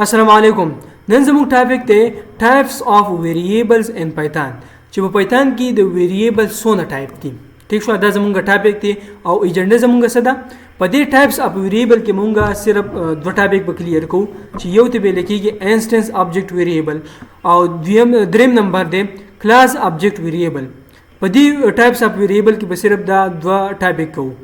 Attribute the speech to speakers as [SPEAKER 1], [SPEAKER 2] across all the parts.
[SPEAKER 1] السلام علیکم. نن زموږ ټاپک دی ټایپس اف ویریبلز ان پایثون چې په پایثون کې د ویریبل څونه ټایپ دي. ٹھیک شو، دا زموږ ټاپک دی او ایجنډا زموږ څه ده. په دې ټایپس اف ویریبل کې مونږ صرف دوه ټاپک به کلیر کوو چې یو ته ویل کېږي انسټنس آبجیکټ ویریبل او دریم نمبر دی کلاس آبجیکټ ویریبل. په دې ټایپس اف ویریبل کې به صرف دا دوه ټاپک کوو.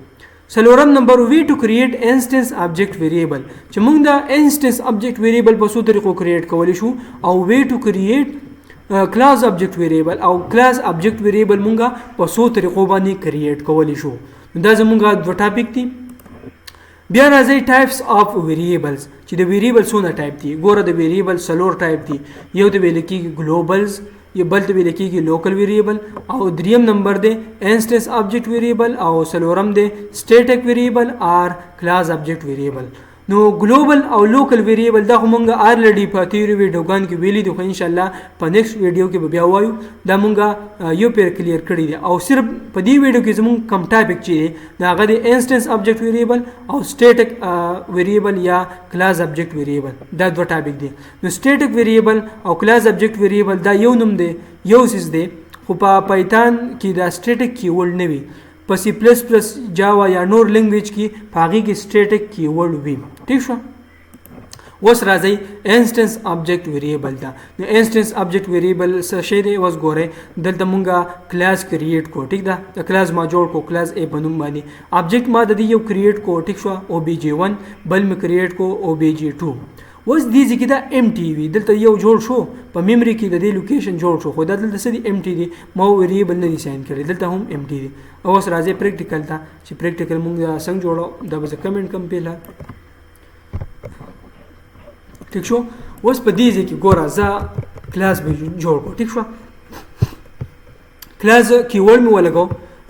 [SPEAKER 1] سلورم نمبر وی ټو کریټ انسټنس آبجیکټ ویریبل چې موږ دا انسټنس آبجیکټ ویریبل په څو طریقو کریټ کولی شو او وی ټو کریټ کلاس آبجیکټ ویریبل او کلاس آبجیکټ ویریبل موږ په څو طریقو باندې کریټ کولی شو. دا زموږ دوه ټاپک دي. بیا راځي ټایپس اف ویریبلز چې د ویریبل څونه ټایپ دي. ګوره د ویریبل څلور ټایپ دي. یو د ویل کېږي ګلوبلز، یہ بل ته ویل کېږي لوکل ویریبل او دریم نمبر دی انسټنس آبجیکټ ویریبل او څلورم دی سټیټک ویریبل آر کلاس آبجیکټ ویریبل. نو ګلوبل او لوکل ویریبل دا مونږ آلریډي په تیرو ویډیوګانو کې ویلي دي، خو ان شاء الله په نیکسټ ویډیو کې به بیا وایو. دا مونږ یو پیر کلیر کړی دی او صرف په دې ویډیو کې زموږ کم ټاپک چې دی دا هغه دی انسټنس آبجیکټ ویریبل او سټیټک ویریبل یا کلاس آبجیکټ ویریبل. دا دوه ټاپک دي. نو سټیټک ویریبل او کلاس آبجیکټ ویریبل دا یو نوم دی، یو سیس دی، خو په پایثون کې دا سټیټک کیورډ نه وي. په سی پلس پلس جاوا یا نور لینګویج کې په هغې کې سټیټک کیورډ وي. ٹھیک شو. اوس راځئ انسټنس آبجیکټ ویریبل ته. نو انسټنس آبجیکټ ویریبل څه شی دی؟ اوس ګورئ دلته مونږ کلاس کریټ کو. ٹھیک ده، کلاس ما جوړ کو کلاس ای په نوم باندې. آبجیکټ ما د دې یو کریټ کو. ٹھیک شو، او بی جی 1 بل مې کریټ کو او بی جی 2. اوس دې ځکه دا ام ټي وي دلته یو جوړ شو په میموري کې د دې لوکیشن جوړ شو، خو دا دلته څه دي ام ټي دي، ما ویریبل نه دي ساين کړی، دلته هم ام ټي دي. اوس راځي پریکټیکل ته چې پریکټیکل مونږ څنګه جوړو. دا به کمنټ کم پیلا. ٹھیک شو. اوس په دې ځکه ګوره زه کلاس به جوړ کو. ٹھیک شو، کلاس کیورډ مې ولګو،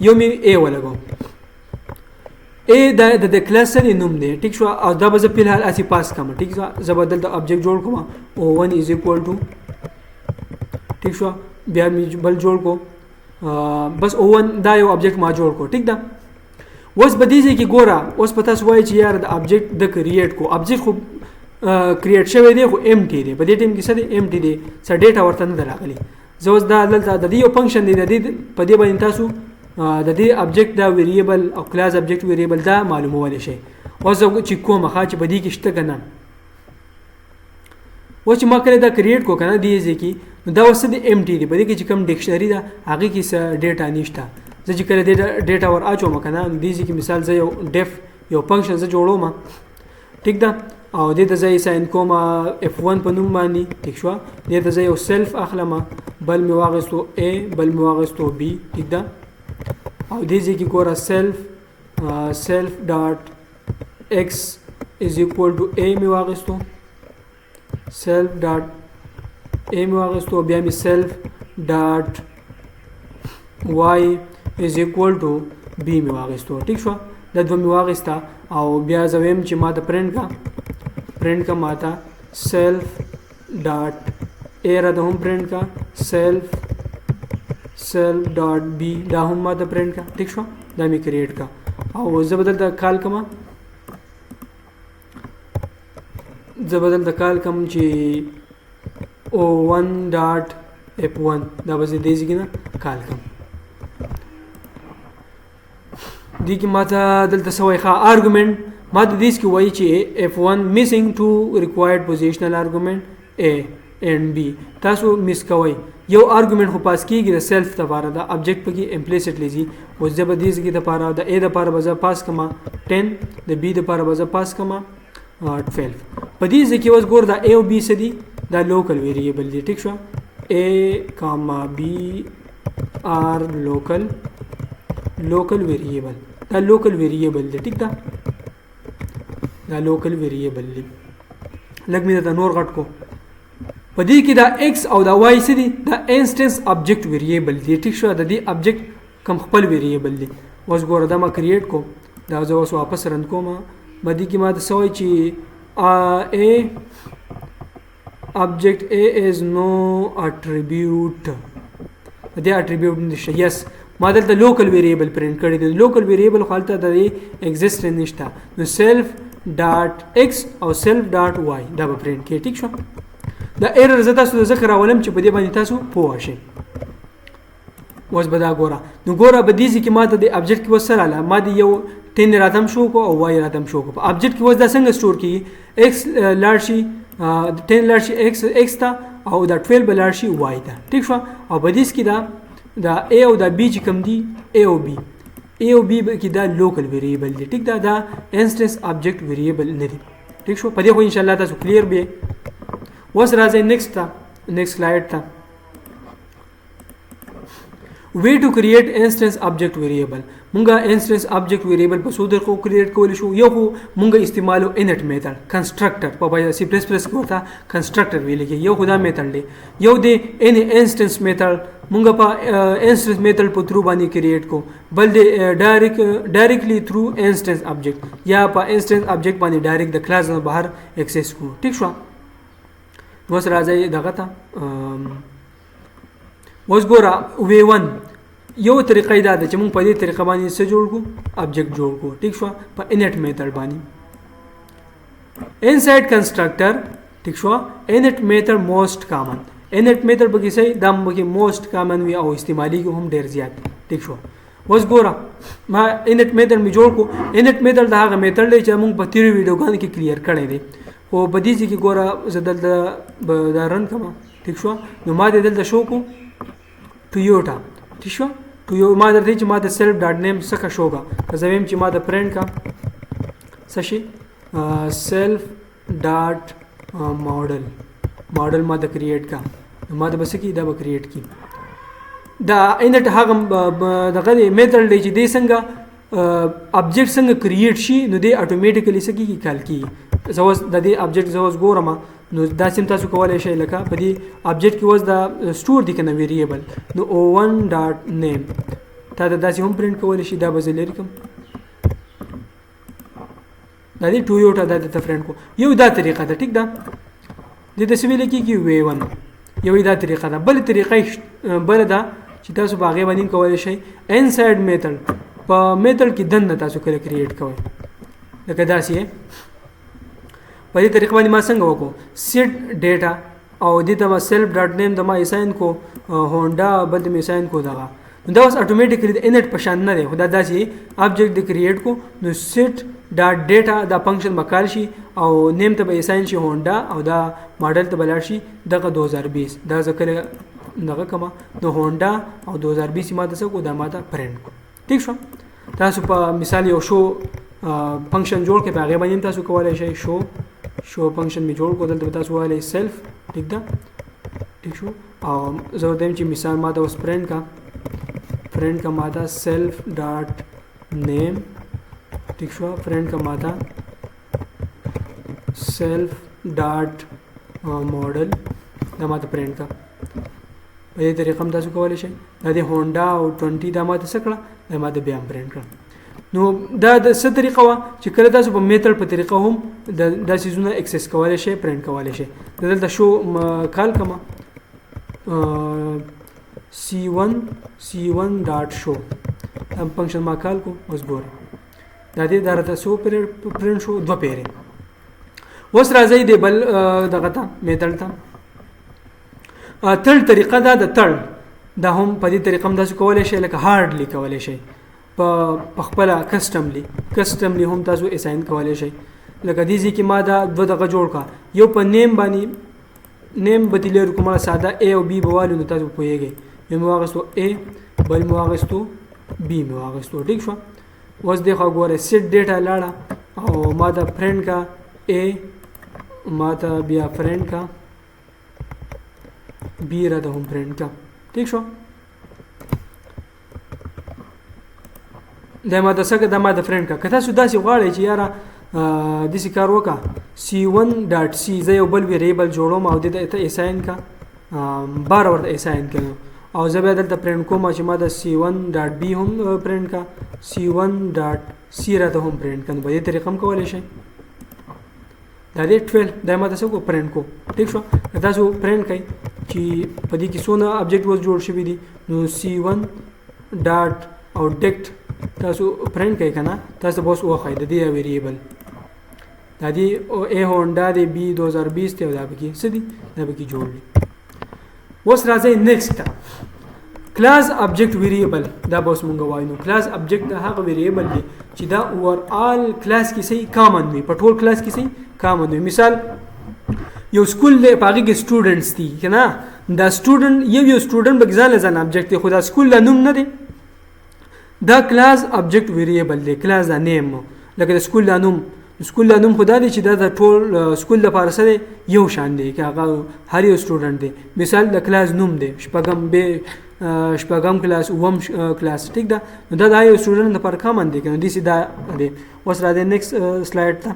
[SPEAKER 1] یو مې ای ولګو. ای د کلاس سره نوم دی. ٹھیک شو، او دا به زه په الحال اسی پاس کوم. ٹھیک شو، زه بدل د آبجیکټ جوړ کوم او 1 از ایکوال ټو. ٹھیک شو، بیا مې بل جوړ کو بس او 1 دا یو آبجیکټ ما جوړ کو. ٹھیک ده. اوس به دې کې ګوره اوس په تاسو وایي چې یار د آبجیکټ د کریټ کو. آبجیکټ خو کریټ شوی دی خو ام ټي دی. په دې ټیم کې څه دی؟ ام ټي دی، څه ډیټا ورته نه راغلی. زه اوس دا دلته د دې یو فنکشن دی، د دې په دې باندې تاسو د دې آبجیکټ دا ویریبل او کلاس آبجیکټ ویریبل دا معلومول شي. اوس چې کومه ښه چې په دې کې شته کنه، اوس چې ما کړی دا کریټ کو کنه دې ځکه نو دا اوس د ام ټي دی. په دې کې چې کوم ډکشنری ده هغه کې څه ډیټا نشته. زه چې کله ډیټا ور اچوم کنه دې ځکه مثال زه یو ډیف یو فنکشن زه جوړوم. ٹھیک ده، او دې ته زه ساين کوم f1 په نوم باندې. ٹھیک شو، دې ته زه یو سلف اخلم، بل می واغستو a بل می واغستو b. ٹھیک ده، او دې ځکه ګوره سلف ډاټ x از ایکوال ټو a می واغستو، سلف ډاټ a می واغستو، بیا می سلف ډاټ y از ایکوال ټو b می واغستو. ٹھیک شو، دا دوه می واغستا او بیا زه ویم چې ما ته پرنټ کا ما ته سلف ډاټ a را ته هم پرنټ کا، سلف ډاټ b دا هم ما ته پرنټ کا. ٹھیک شو، دا می کریټ کا او زه بدل د کال کما چې o1 ډاټ f1 دا به دې ځکه نه کال کم. دې کې ماته دلته سوي ښه آرګومنټ ماته دې کې وایي چې f1 missing to required positional argument a and b. تاسو مس کوئ یو آرګومنټ خو پاس کیږي د سیلف لپاره د آبجیکټ پکې امپلیسټلی زی. اوس زه به دې کې لپاره د a لپاره به زه پاس کما 10، د b لپاره به زه پاس کما 12. په دې ځکه اوس ګور دا a او b څه دي؟ دا لوکل ویریبل دي. ٹھیک شو، a b are local ویریبل. دا لوکل ویریبل دی. ٹھیک ده، دا لوکل ویریبل دی. لږ مې دا نور غټ کو. په دې کې دا x او دا y څه دي؟ دا انسټنس آبجیکټ ویریبل دی. ٹھیک شو، د دې آبجیکټ کم خپل ویریبل دی. اوس ګوره دا ما کریټ کو، دا زه اوس واپس رن کوم. په دې کې ما ته سوي چې a object a is no attribute. دا attribute نشته. yes ما دلته لوکل ویریبل پرنټ کړی دی. لوکل ویریبل خو هلته د ایگزیسټ نشته. نو سیلف ډاټ ایکس او سیلف ډاټ وای دا به پرینټ کې. ټیک شو. دا ایرر زه تاسو ذکر راولم چې په دې باندې تاسو پوه شئ. اوس به دا ګوره نو ګوره به دې کې ماته د ابجیکټ کې وسره لاله ما دې یو 10 راتم شو کو او وای راتم شو کو. په ابجیکټ کې وس دا څنګه سٹور کیږي ایکس لاړ شي 10 لاړ شي ایکس ته او دا 12 به لاړ شي وای ته. ټیک شو. او په دې کې دا a او دا b چې کوم دي a او b کې دا لوکل ویریبل دي. ټیک دا انسټنس ابجیکټ ویریبل نه دي. ټیک شو. په دې خو ان شاء الله تاسو کلیر به. اوس راځي نیکسٹ سلاید ته. way to create instance object variable. مونږه instance object variable په څو طریقو کریټ کول شو. یو خو مونږه استعمالو init method constructor په C++ کې ورته constructor ویل کی. یو خدا میتھډ دی. یو دی any instance method مونږه په instance method په ترو باندې کریټ کو. بل دی directly through instance object یا په instance object باندې ډایرکټ د کلاس نه بهر access کو. ټیک شو. اوس راځي دغه ته اوس ګوره V1 یو طریقې دا ده چې موږ په دې طریقه باندې څه جوړ کو ابجیکټ جوړ کو. ټیک شو. په init method باندې inside constructor. ټیک شو. init method most common. init method به کیسه د موږ most common وی او استعمالي هم ډیر زیات. ټیک شو. اوس ګوره ما init method می جوړ کو. init method دا هغه میتھډ دی چې موږ په تیرو ویډیوګانو کې کلیر کړی دی. او په دې کې ګوره زه دلته دا رن کوم. ټیک شو. نو ما دلته شو کو ټویوټا. ٹھیک شو. ټویو ما درته چې ما د سیلف ډاټ نیم څخه شوګه زویم چې ما د پرینټ کا څه شي سیلف ډاټ ماډل ما د کریټ کا ما د بس کی دا به کریټ کی. دا انټ هغه دغه میتھډ دی چې د څنګه ابجیکټ څنګه کریټ شي نو دی اتوماتیکلی څه کی کال کی. زوس د دې ابجیکټ زوس ګورم نو دا سیم تاسو کولای شئ لکه په دې ابجیکټ کې وز دا سٹور دي کنه ویریبل نو o1 ډاټ نیم تا دا داسې هم پرینټ کولای شي. دا به زه لري کوم دا دې ټویوټا دا ته پرینټ کو. یو دا طریقه ده. ټیک ده. دې د سویل کې V1 یو دا طریقه ده. بل طریقه بل دا چې تاسو باغې باندې کولای شئ انساید میتھډ په میتھډ کې دنه تاسو کله کریټ کوئ لکه داسې په دې طریقه باندې ما څنګه وکړو سیټ ډیټا او دې ته ما سیلف ډاټ نیم د ما اساین کو هونډا بل د اساین کو دغه دا اوس اتوماتیکلی د انټ په شان نه دی. خدا داسې ابجیکټ د کریټ کو نو سیټ ډاټ ډیټا دا فنکشن مکال شي او نیم ته به اساین شي هونډا او دا ماډل ته بلار شي دغه 2020 دا ذکر دغه کما نو هونډا او 2020 ما د څه کو دا ما ته پرینټ کو. ٹھیک شو. تاسو په مثال یو شو فنکشن جوړ کې په هغه باندې تاسو کولای شئ شو فنکشن می جوړ کو دلته تاسو وایي سیلف. ٹھیک ده. ٹھیک شو. او زه دیم چې مثال ما ته اوس پرینټ کا ما ته سیلف ډاټ نیم. ٹھیک شو. پرینټ کا ما ته سیلف ډاټ ماډل دا ما ته پرینټ کا. په دې طریقه هم تاسو کولای شئ. دا د هونډا او 20 دا ما ته سکړه دا ما ته بیا پرینټ کړ. نو دا د څه طریقه وا چې کله تاسو په میتھډ په طریقه هم د سيزونه اکسس کولای شئ پرینټ کولای شئ. دلته شو کال کما c1 ډاټ شو هم فنکشن ما کال کو اوس ګور دا دې درته سو پرینټ شو دو پیره. اوس راځي د بل دغه ته میتھډ ته تل طریقه دا د تل دا هم په دې طریقه هم تاسو کولای شئ لکه هارډلی کولای شئ په خپل کسټملی هم تاسو اساین کولای شئ. لکه دې کې ما دا دوه دغه جوړ کا یو په نیم باندې نیم بدلیر کومه ساده a او b بوالو نو تاسو پوهیږئ یو مو واغستو a بل مو واغستو b مو واغستو. ټیک شو. اوس دغه ګوره سیټ ډیټا لاړه او ما دا فرند کا a ما ته بیا فرند کا b را ته هم فرند کا. ٹھیک شو. دا ما د سګه د ما د فرند کا کته سو داسې غواړي چې یاره د سی کار وکا c1.c زه یو بل ویریبل جوړوم او د ته اساین کا بار ورته اساین کړم او زه به دلته پرینټ کوم چې ما د c1.b هم پرینټ کا c1.c راته هم پرینټ کړم. په دې طریقه هم کولای شئ. دا دې 12 دا ما تاسو کو پرینټ کو. ٹھیک شو. تاسو پرینټ کړئ چې په دې کې څونه ابجیکټ وز جوړ شوی دي نو c1 ډاټ او ډیکټ تاسو پرینټ کړئ کنه تاسو بس وخای د دې ویریبل دا دی A هونډا دی B 2020 ته دا پکې څه دي دا پکې جوړ دي. اوس راځي نیکسټ کلاس ابجیکټ ویریبل. دا به اوس مونږ وایو نو کلاس ابجیکټ د هغه ویریبل دی چې دا اوور آل کلاس کې صحیح کامن وي، په ټول کلاس کې صحیح کامن وي. مثال یو سکول دی پاګه کې سټوډنټس دي کنه، دا سټوډنټ یو سټوډنټ به ځان له ابجیکټ دی، خو دا سکول له نوم نه دی، دا کلاس ابجیکټ ویریبل دی. کلاس دا نیم لکه د سکول له نوم، سکول له نوم خدا دی چې دا د ټول سکول لپاره سره یو شان دی چې هغه هر یو سټوډنټ دی. مثال د کلاس نوم دی شپږم کلاس اووم کلاس، ټیک ده، نو دا د یو سټوډنټ لپاره کامن دی کنه، دې سي دا دی. اوس را دي نیکسټ سلایډ ته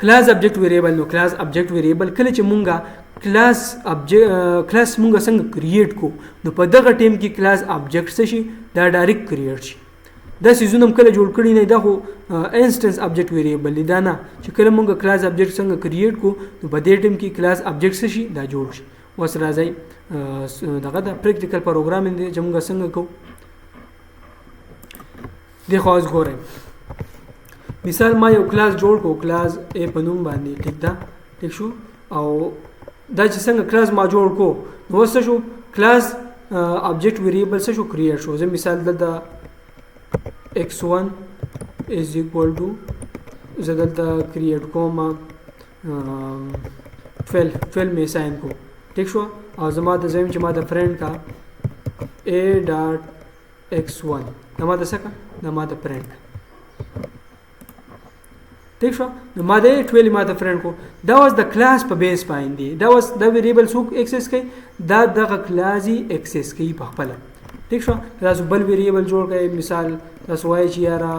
[SPEAKER 1] کلاس ابجیکټ ویریبل. نو کلاس ابجیکټ ویریبل کله چې مونږه کلاس مونږه څنګه کریټ کو، نو په دغه ټیم کې کلاس ابجیکټ څه شي دا ډایرکټ کریټ شي. دا سيزونه کله جوړ کړی نه، دا خو انسټنس ابجیکټ ویریبل دی، دا نه چې کله مونږ کلاس ابجیکټ څنګه کریټ کو نو په دې ټیم کې کلاس ابجیکټ څه شي دا جوړ شي. اوس راځي دغه د پریکټیکل پروګرامینګ دی چې مونږ څنګه کوو. د خاص ګورئ مثال ما یو کلاس جوړ کو، کلاس A په نوم باندې، ټیک ده، ټیک شو. او دا چې څنګه کلاس ما جوړ کو نو وسه شو کلاس ابجیکټ ویریبل څه شو کریټ شو. زه مثال دلته x1 is equal to زه دلته کریټ کوم 12 می ساين کو، ټیک شو. او زما د زم چې ما د فرند کا a.x1 دا ما د سکه دا ما د فرند، ټیک شو. نو ما د 12 ما د فرند کو، دا واز د کلاس په بیس باندې، دا واز د ویریبل څوک ایکسس کوي، دا دغه کلاسي ایکسس کوي په خپل، ټیک شو. تاسو بل ویریبل جوړ کړئ، مثال تاسو وایي چې یاره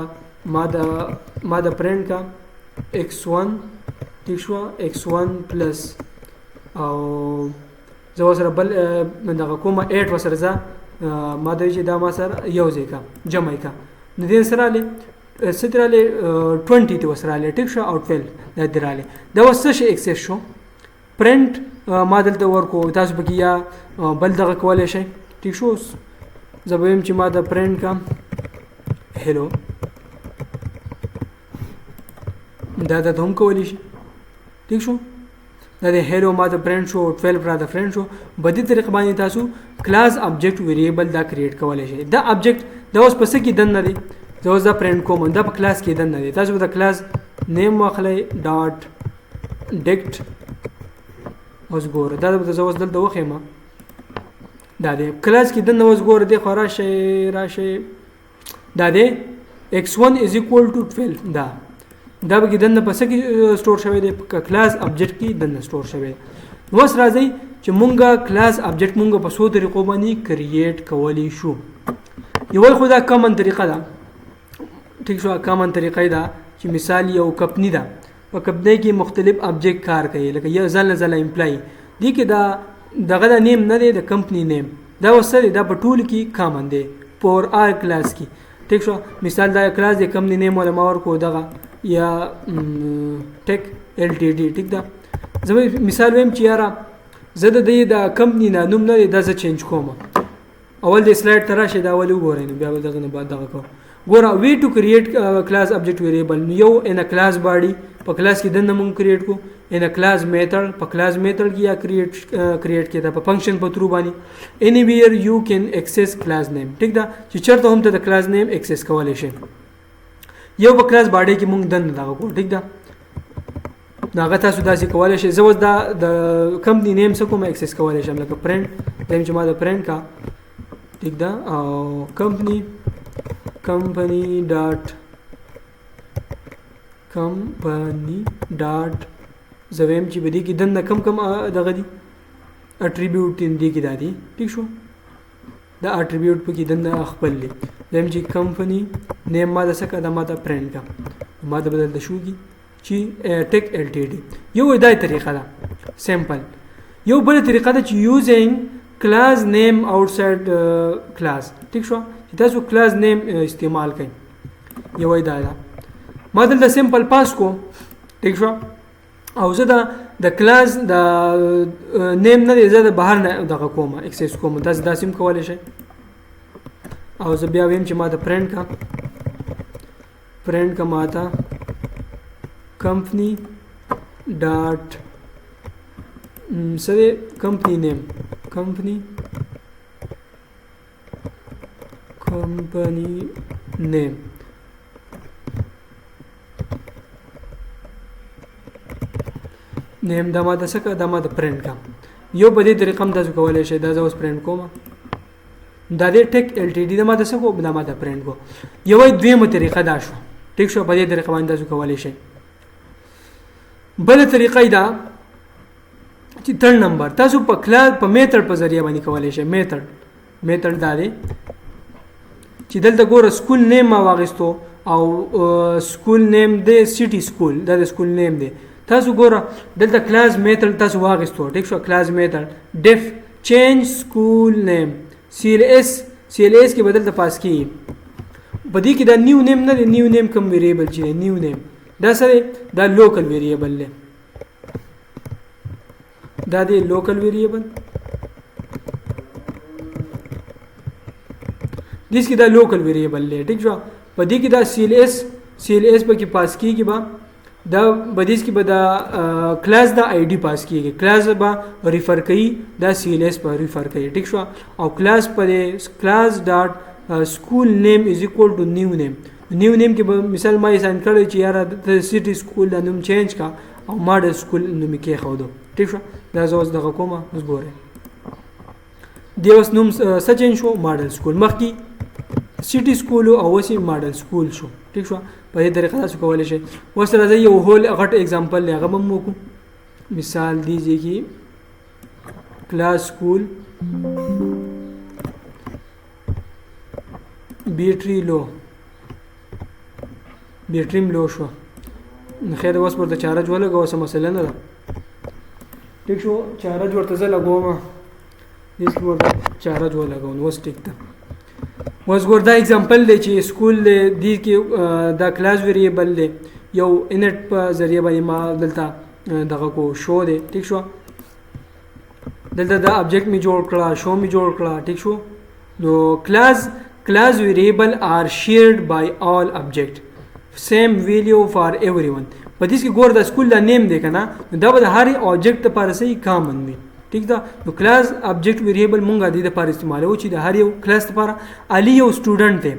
[SPEAKER 1] ما د پرنټ کا x1 ټیک شو x1 پلس او زه سره بل دغه کومه 8 وسره ځه ما د چې دا ما سره یو ځای کا جمع کا، نو دې سره له ستراله 20 ته وسره له ټیک شو او 12 د دراله دا وسه شي ایکسس شو پرنټ ما دلته ورکو. تاسو بګیا بل دغه کولای شي، ټیک شو. زبویم چې ما د پرنټ کا هلو دا د هم کولی شي، ټیک شو. دا د هلو ما د پرنټ شو 12 را د فرند شو. بدی طریقه باندې تاسو کلاس ابجیکټ ویریبل دا کریټ کولای شي. دا ابجیکټ دا اوس پس کې دن نه دی، دا اوس دا پرنټ کوم دا په کلاس کې دن نه دی. تاسو د کلاس نیم واخلئ ډاټ ډیکټ اوس ګوره دا د اوس دلته وخېما دا د کلاس کې د نوز ګور دی خو راشي دا د x1 is equal to 12 دا به کې دنه پس کې سٹور شوی دی په کلاس ابجیکټ کې دنه سٹور شوی. اوس راځي چې مونږه کلاس ابجیکټ مونږه په څو طریقو باندې کریټ کولی شو. یو خو دا کامن طریقه ده، ټیک شو. کامن طریقه دا چې مثال یو کمپنی ده، په کمپنی کې مختلف ابجیکټ کار کوي، لکه یو ځل امپلای دی کې دا دغه د نیم نه دی د کمپنی نیم، دا وسره دا په ټول کې کامن دی پور آر کلاس کې، ټیک شو. مثال دا کلاس د کمپنی نیم ولا ماور کو دغه یا ټیک ال ټی ډی، ټیک ده. زه مثال ویم چې یاره زه د دې د کمپنی نه نوم نه دی دا زه چینج کوم. اول د سلایډ ته راشي دا اول وګورئ، نو بیا دغه نه بعد دغه کوم ګوره وی ټو کریټ کلاس ابجیکټ ویریبل. یو ان ا کلاس باډي په کلاس کې دنه مونږ کریټ کو، ان ا کلاس میثډ په کلاس میثډ کې یا کریټ کېده په فنکشن په ترو باندې اني ویر یو کین ایکسس کلاس نیم، ټیک ده، چې چرته هم ته د کلاس نیم ایکسس کولای شي. یو په کلاس باډي کې مونږ دنه دا کو، ټیک ده، ناغه تاسو داسې کولای شئ. زه اوس دا د کمپنی نیم څه کوم ایکسس کولای شم، لکه پرنټ دیم چې ما د پرنټ کا، ټیک ده، او کمپنی ډاټ زویم چې بدی کې دنه کم دغه دی اټریبیوټ دی کې دادی، ټیک شو. دا اټریبیوټ په کې دنه خپل دی. زویم چې کمپنی نیم ما د سکه د ما د پرنټ کا ما د بدل د شو کی چې ټیک ال ټی ډی. یو دای طریقه ده سیمپل. یو بل طریقه ده چې یوزینګ کلاس نیم آوټساید کلاس، ټیک شو، چې تاسو کلاس نیم استعمال کړئ. یو دا ده ما دلته سیمپل پاس کو، ټیک شو، او زه د کلاس د نیم نه زه د بهر نه دغه کوم ایکسس کوم، تاسو دا سیم کولای شئ. او زه بیا ویم چې ما د پرنټ کا print का माता company dot sir company name name دا ماته څه دا ماته پرنٹ کا یو په دې طریقه هم تاسو کولای شئ دا زه اوس پرنٹ کوم دا دې ټیک ال ټي ډي دا ماته څه کو دا ماته پرنٹ کو یو دویمه طریقه دا شو ټیک شو په دې طریقه باندې تاسو کولای شئ بل طریقه دا چې تر نمبر تاسو په کلاس په میتھډ په ذریعہ باندې کولای شئ میتھډ دا دی چې دلته ګوره سکول نیم ما واغستو او سکول نیم دی سټي سکول دا د سکول نیم دی تاسو ګوره دلته کلاس میتھډ تاسو واغستو ټیک شو کلاس میتھډ ډیف چینج سکول نیم سی ال اس کې بدلته پاس کی په دې کې دا نیو نیم نه دی نیو نیم کوم ویریبل چې نیو نیم دا سره دا لوکل ویریبل دی دا دی لوکل ویریبل دیس کې دا لوکل ویریبل دی ټیک شو په دې کې دا سی ال اس په کې پاس کیږي با دا بدیس کې به دا کلاس دا آی ډی پاس کیږي کلاس به ریفر کوي دا سی ال اس په ریفر کوي ټیک شو او کلاس پر کلاس ډاټ سکول نیم از اکوال ټو نیو نیم کې به مثال ما یې ساين کړی چې یار د سټي سکول د نوم چینج کا او ماډل سکول نوم کې خو دو ټیک شو دا زوس دغه کومه اوس ګوره دی اوس نوم سچین شو ماډل سکول مخکې سټي سکول او وسی ماډل سکول شو ٹھیک شو په دې طریقه تاسو کولای شئ اوس راځي یو هول غټ اگزامپل لغه هم وکړو مثال دیږي کی کلاس سکول بیټریم لو شو خیر اوس ورته چارج ولګو سم مسله نه ده ٹھیک شو چارج ورته زه لګوم دې ورته چارج ولګو نو اوس ټیک ده اوس ګور دا اگزامپل دی چې سکول دی کې دا کلاس ویریبل دی یو انټ په ذریعہ باندې ما دلته دغه کو شو دی ٹھیک شو دلته دا ابجیکټ می جوړ کړه شو می جوړ کړه ټیک شو نو کلاس ویریبل آر شیئرډ بای آل ابجیکټ سیم ویلیو فار ایوری ون په دې کې ګور دا سکول دا نیم دی کنه دا به هر اوبجیکټ لپاره صحیح کامن وي ٹھیک ده نو کلاس ابجیکټ ویریبل مونږه د دې لپاره استعمالو چې د هر یو کلاس لپاره علي یو سټوډنټ دی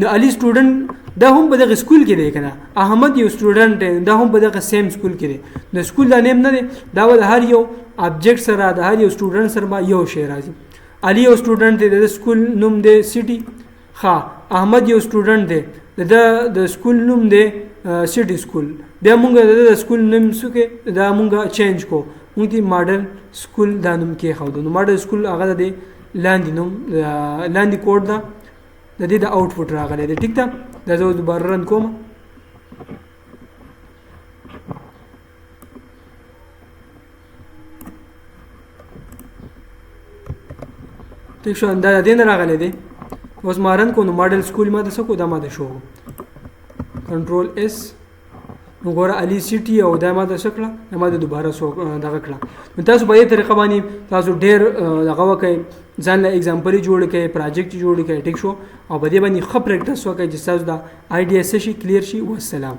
[SPEAKER 1] نو علي سټوډنټ دا هم په دغه سکول کې دی کنه احمد یو سټوډنټ دی دا هم په دغه سیم سکول کې دی نو سکول دا نیم نه دی دا د هر یو ابجیکټ سره د هر یو سټوډنټ سره یو شی راځي علي یو سټوډنټ دی د سکول نوم دی سټي ها احمد یو سټوډنټ دی د سکول نوم دی سټي سکول بیا مونږه د سکول نوم سکه دا مونږه چینج کو مونږ دی ماډل سکول دا نوم کې خو نو ماډل سکول هغه د لاندې نوم لاندې کوډ دا د دې د آوټپوټ راغلی دی ټیک ده دا زه دوباره رن کوم ټیک شو دا د دې نه راغلی دی اوس ما رن کو نو ماډل سکول ما د څه کو دا ما د شو کنټرول اس نو ګوره علي سټي او دا ما د شکله ما د دوباره سو دغه کړه نو تاسو په دې طریقه باندې تاسو ډېر دغه وکړئ ځان له اگزامپل جوړ کړئ پروجیکټ جوړ کړئ ټیک شو او په دې باندې ښه پریکټس وکړئ چې تاسو دا آیډیا شي کلیر شي والسلام